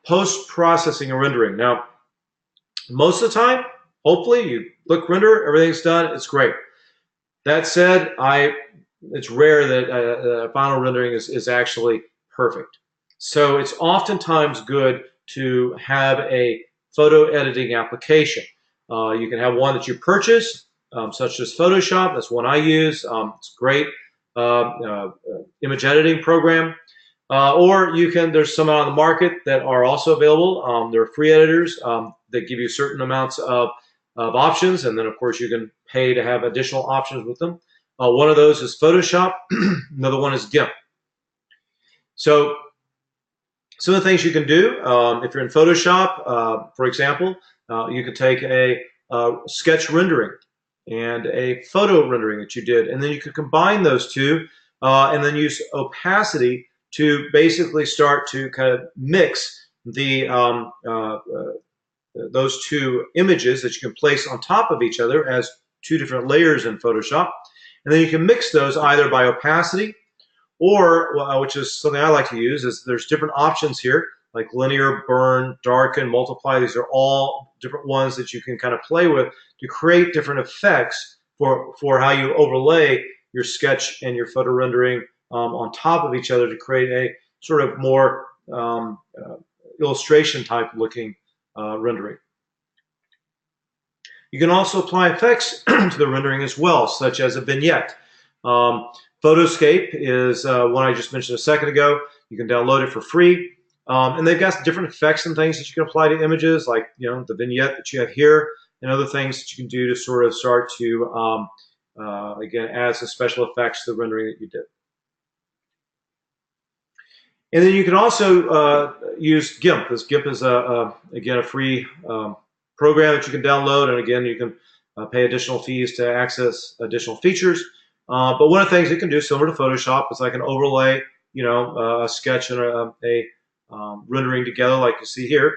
post-processing and rendering. Now, most of the time, hopefully, you click render, everything's done, it's great. That said, it's rare that final rendering is actually perfect. So it's oftentimes good to have a photo editing application. You can have one that you purchase, such as Photoshop. That's one I use. It's great image editing program. Or there's some out on the market that are also available. There are free editors that give you certain amounts of options, and then of course you can pay to have additional options with them. One of those is Photoshop. Another one is GIMP. So some of the things you can do, if you're in Photoshop, for example, you could take a sketch rendering and a photo rendering that you did, and then you could combine those two and then use opacity to basically start to kind of mix those two images that you can place on top of each other as two different layers in Photoshop. And then you can mix those either by opacity or, which is something I like to use, is there's different options here, like linear, burn, darken, multiply. These are all different ones that you can kind of play with to create different effects for how you overlay your sketch and your photo rendering on top of each other to create a sort of more illustration type looking rendering. You can also apply effects to the rendering as well, such as a vignette. Photoscape is one I just mentioned a second ago. You can download it for free. And they've got different effects and things that you can apply to images, like the vignette that you have here, and other things that you can do to sort of start to, again, add some special effects to the rendering that you did. And then you can also use GIMP. This GIMP is, again, a free program that you can download, and again, you can pay additional fees to access additional features. But one of the things it can do, similar to Photoshop, is I can overlay, a sketch and a rendering together, like you see here.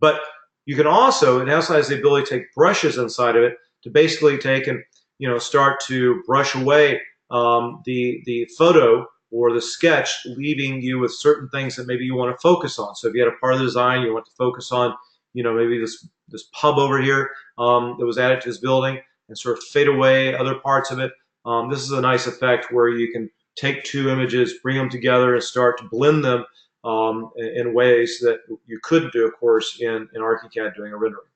But you can also, it also has the ability to take brushes inside of it to basically take and start to brush away the photo or the sketch, leaving you with certain things that maybe you want to focus on. So if you had a part of the design you want to focus on, maybe this pub over here that was added to this building, and sort of fade away other parts of it. This is a nice effect where you can take two images, bring them together, and start to blend them in ways that you couldn't do, of course, in ARCHICAD doing a rendering.